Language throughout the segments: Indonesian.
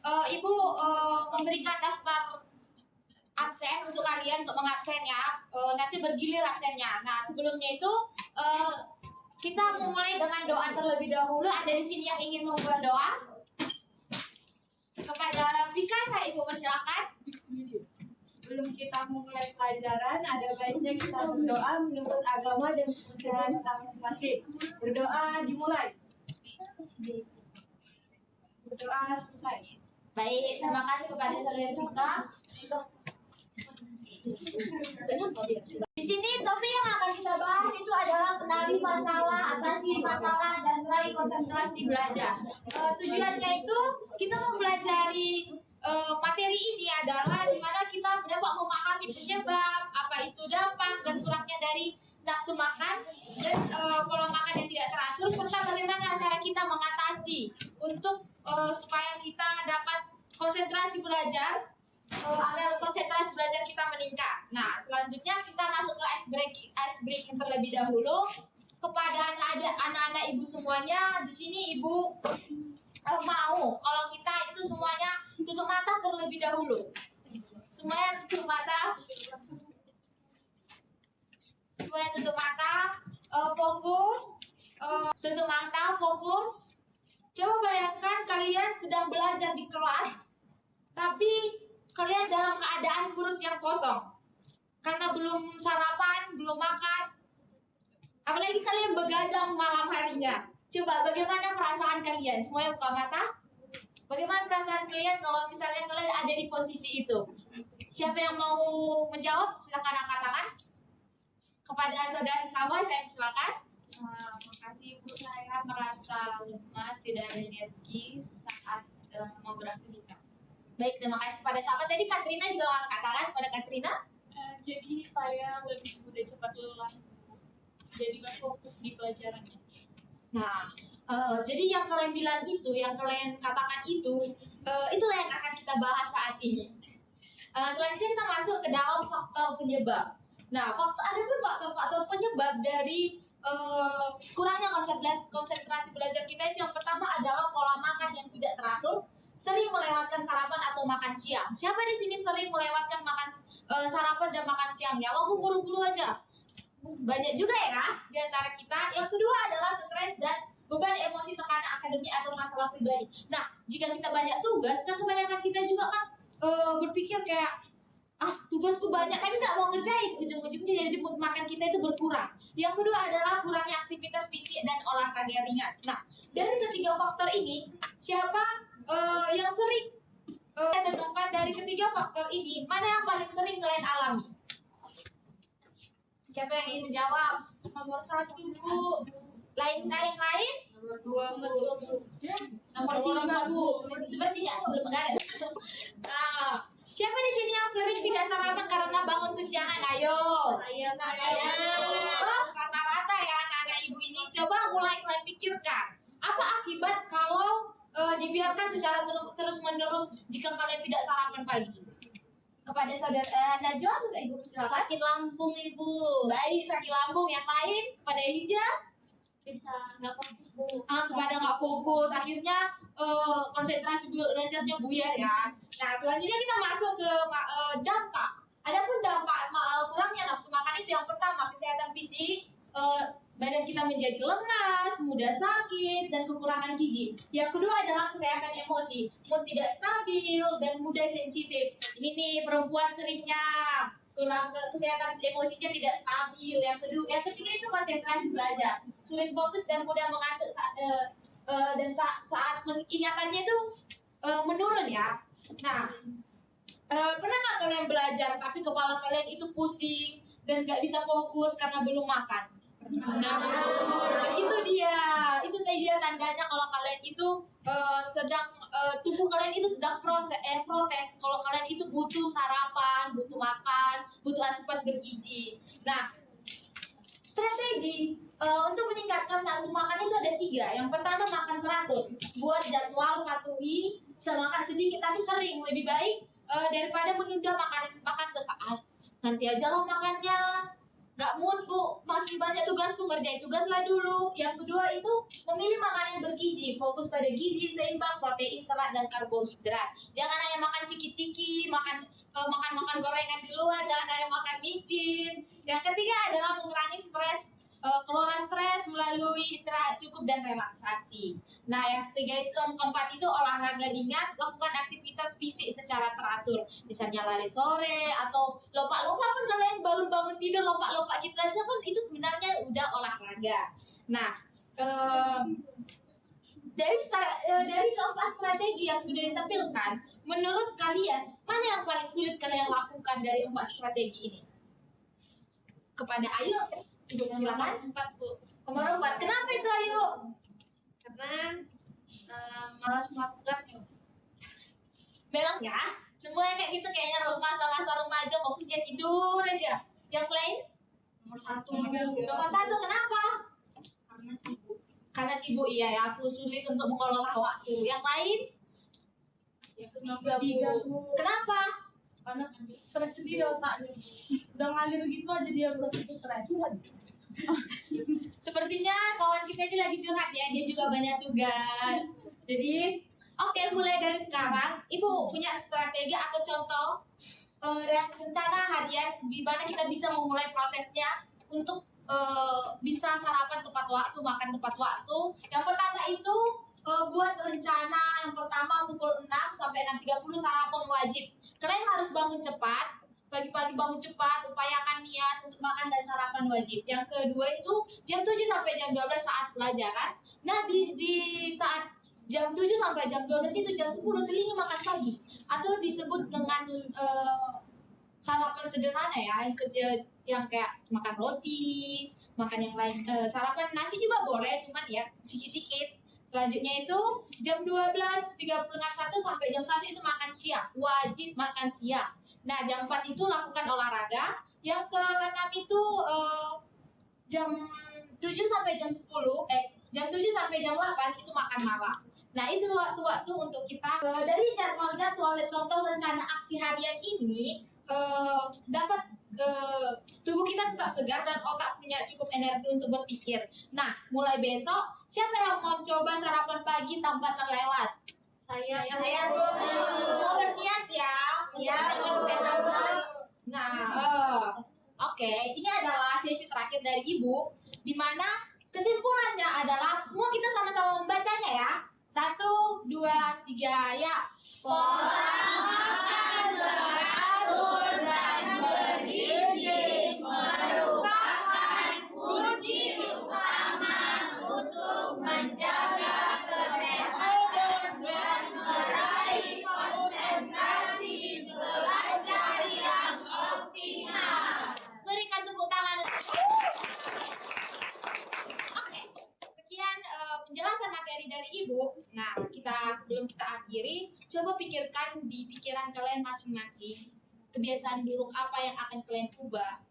Ibu memberikan daftar absen untuk kalian untuk mengabsen ya. Nanti bergilir absennya. Nah, sebelumnya itu kita memulai dengan doa terlebih dahulu. Ada di sini yang ingin membuat doa? Kepada Pikasa, Ibu persilakan. Sebelum kita memulai pelajaran, ada baiknya kita berdoa menurut agama dan kepercayaan kita masing-masing. Berdoa dimulai. Berdoa selesai. Baik, terima kasih kepada saudara kita. Di sini topik yang akan kita bahas itu adalah kenali masalah, atasi masalah, dan raih konsentrasi belajar. Tujuannya itu kita mempelajari materi ini adalah dimana kita dapat memahami penyebab, apa itu dampak dan kurangnya dari nafsu makan dan pola makan yang tidak teratur, serta bagaimana cara kita mengatasi untuk supaya kita dapat konsentrasi belajar, agar konsentrasi belajar kita meningkat. Nah, selanjutnya kita masuk ke ice breaking terlebih dahulu. Kepada anak-anak ibu semuanya, di sini ibu mau kalau kita itu semuanya tutup mata terlebih dahulu. Semuanya tutup mata. Semuanya tutup mata, fokus, tutup mata, fokus. Coba bayangkan kalian sedang belajar di kelas, tapi kalian dalam keadaan perut yang kosong karena belum sarapan, belum makan. Apalagi kalian begadang malam harinya. Coba bagaimana perasaan kalian? Semuanya buka mata. Bagaimana perasaan kalian kalau misalnya kalian ada di posisi itu? Siapa yang mau menjawab? Silakan angkat tangan. Kepada saudara Sawa, saya silakan. Makasih Bu, saya merasa lemas, tidak ada energi saat mau beraktivitas. Baik, terima kasih kepada sahabat. Tadi Katrina juga mau katakan kepada Katrina. Jadi saya lebih mudah cepat lelah, jadi nggak fokus di pelajarannya. Nah, jadi yang kalian bilang itu, yang kalian katakan itu, itulah yang akan kita bahas saat ini. Selanjutnya kita masuk ke dalam faktor penyebab. Nah, ada pun faktor penyebab dari kurangnya konsentrasi belajar kita itu yang pertama adalah pola makan yang tidak teratur, sering melewatkan sarapan atau makan siang. Siapa di sini sering melewatkan sarapan dan makan siangnya? Langsung buru-buru aja. Banyak juga ya di antara kita. Yang kedua adalah stres dan beban emosi, tekanan akademik atau masalah pribadi. Nah, jika kita banyak tugas, kan kebanyakan kita juga kan berpikir kayak tugasku banyak tapi nggak mau ngerjain, ujung-ujungnya jadi mood makan kita itu berkurang. Yang kedua adalah kurangnya aktivitas fisik dan olahraga ringan. Nah, dari ketiga faktor ini, siapa yang sering renungkan dari ketiga faktor ini, mana yang paling sering kalian alami? Siapa yang ingin menjawab? Nomor 1 Bu. Lain? Nomor 2 Bu. Nomor 3 Bu. Sepertinya belum ada. Nah, siapa di sini yang sering tidak sarapan karena bangun kesiangan? Ayo. Rata-rata ya anak-anak ibu ini. Coba mulai kalian pikirkan. Apa akibat kalau dibiarkan secara terus-menerus jika kalian tidak sarapan pagi? Kepada saudara Najwa atau ibu silakan. Sakit lambung Ibu. Baik, sakit lambung. Yang lain kepada Elijah? Bisa nggak fokus Bu. Kepada nggak fokus, akhirnya konsentrasi belajarnya buyar ya. Nah, selanjutnya kita masuk ke dampak. Adapun dampak kurangnya nafsu makan itu yang pertama kesehatan fisik, badan kita menjadi lemas, mudah sakit, dan kekurangan gizi. Yang kedua adalah kesehatan emosi, mood tidak stabil dan mudah sensitif. Ini nih perempuan seringnya kurang kesehatan emosinya tidak stabil. Yang ketiga itu konsentrasi belajar, sulit fokus dan mudah mengantuk saat ingatannya itu menurun ya. Nah, pernah nggak kalian belajar tapi kepala kalian itu pusing dan nggak bisa fokus karena belum makan? Nah, itu dia tandanya kalau kalian itu tubuh kalian itu sedang protes kalau kalian itu butuh sarapan, butuh makan, butuh asupan bergizi. Nah, strategi untuk meningkatkan nafsu makan itu ada 3. Yang pertama, makan teratur. Buat jadwal, patuhi, makan sedikit tapi sering. Lebih baik daripada menunda makan ke saat nanti aja lah makannya. nggak mood bu, masih banyak tugas tuh, ngerjain tugas lah dulu. Yang kedua itu memilih makanan yang bergizi, fokus pada gizi seimbang, protein, serat, dan karbohidrat. Jangan hanya makan ciki-ciki, makan gorengan di luar, jangan hanya makan micin. Yang ketiga adalah mengurangi stres, kelola stres melalui istirahat cukup dan relaksasi. Nah, yang keempat itu olahraga ringan, lakukan aktivitas fisik secara teratur. Misalnya lari sore atau lompat-lompat pun, kalian baru bangun tidur lompat-lompat gitu aja pun itu sebenarnya udah olahraga. Nah, dari keempat strategi yang sudah ditampilkan, menurut kalian mana yang paling sulit kalian lakukan dari 4 strategi ini? Kepada Ayu, Ibu silakan. 4 Bu. Nomor 4. Kenapa itu Ayu? Karena malas melakukannya. Memang ya, semua kayak gitu, kayaknya masa-masa remaja fokusnya tidur aja. Yang lain? Nomor 1. Nomor 1 kenapa? Karena sibuk. Karena sibuk, iya ya, aku sulit untuk mengelola waktu. Yang lain? Yang ketiga Bu. Kenapa? Karena stres sendiri otaknya. Udah ngalir gitu aja dia merasa stres. Sepertinya kawan kita ini lagi curhat ya, dia juga banyak tugas. Jadi, oke, mulai dari sekarang, Ibu punya strategi atau contoh rencana harian di mana kita bisa memulai prosesnya untuk bisa sarapan tepat waktu, makan tepat waktu. Yang pertama itu buat rencana yang pertama pukul 6 sampai 6.30 sarapan wajib. Kalian harus bangun cepat. Pagi-pagi bangun cepat, upayakan niat untuk makan dan sarapan wajib. Yang kedua itu jam 7 sampai jam 12 saat pelajaran. Nah, di saat jam 7 sampai jam 12 itu jam 10 selingi makan pagi. Atau disebut dengan sarapan sederhana ya, yang kecil, yang kayak makan roti, makan yang lain. Sarapan nasi juga boleh, cuman ya sikit-sikit. Selanjutnya itu jam 12.30 sampai jam 1 itu makan siang. Wajib makan siang. Nah, jam 4 itu lakukan olahraga. Yang ke-6 itu jam 7 sampai jam 10, jam 7 sampai jam 8 itu makan malam. Nah, itu waktu-waktu untuk kita dari jadwal-jadwal contoh rencana aksi harian ini dapat tubuh kita tetap segar dan otak punya cukup energi untuk berpikir. Nah, mulai besok siapa yang mau coba sarapan pagi tanpa terlewat? Saya semua berniat ya, menjaga kesehatan. Nah, oke, ini adalah sesi terakhir dari Ibu, di mana kesimpulannya adalah semua kita sama-sama membacanya ya. 1, 2, 3, ya. Pola makan teratur dan bergizi merupakan kunci utama untuk menjaga kesehatan dan meraih konsentrasi belajar yang optimal. Berikan tepuk tangan. Oke, sekian penjelasan materi dari Ibu. Nah, sebelum kita akhiri, coba pikirkan di pikiran kalian masing-masing kebiasaan buruk apa yang akan kalian ubah,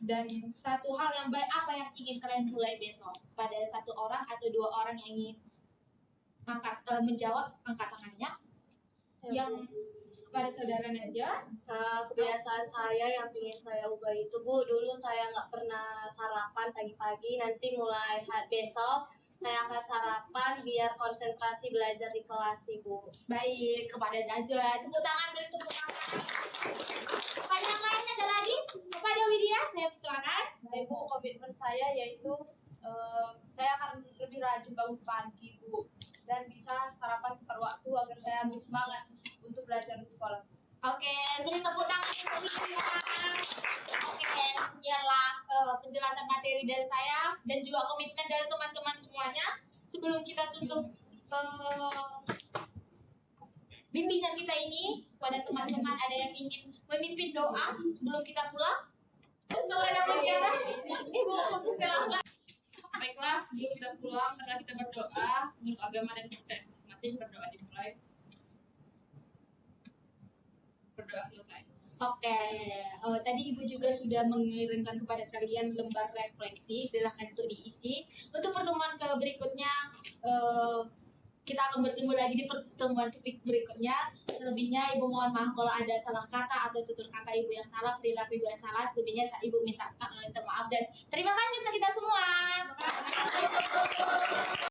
dan satu hal yang baik apa yang ingin kalian mulai besok. Pada 1 orang atau 2 orang yang ingin menjawab, angkat tangannya. Yang kepada saudara Nadia. Kebiasaan saya yang ingin saya ubah itu Bu, dulu saya nggak pernah sarapan pagi-pagi, nanti mulai besok saya akan sarapan biar konsentrasi belajar di kelas Bu. Baik, kepada Najwa, tepuk tangan, beri tepuk tangan. Kepada yang lain ada lagi? Kepada Widya, saya silakan. Ibu, komitmen saya yaitu saya akan lebih rajin bangun pagi Bu, dan bisa sarapan tepat waktu agar saya lebih semangat untuk belajar di sekolah. Oke, beri tepuk tangan untuk Widya. Oke, sekianlah penjelasan materi dari saya dan juga komitmen dari teman-teman semuanya. Sebelum kita tutup bimbingan kita ini, pada teman-teman ada yang ingin memimpin doa sebelum kita pulang? Kepada Mutiara, Ibu silakan. Baiklah, sebelum kita pulang, karena kita berdoa menurut agama dan kepercayaan masing-masing, berdoa dimulai. Berdoa selesai. Oke, tadi Ibu juga sudah mengirimkan kepada kalian lembar refleksi, silahkan untuk diisi. Untuk pertemuan berikutnya, kita akan bertemu lagi di pertemuan berikutnya. Selebihnya Ibu mohon maaf kalau ada salah kata atau tutur kata Ibu yang salah, perilaku Ibu yang salah. Selebihnya Ibu minta maaf dan terima kasih untuk kita semua.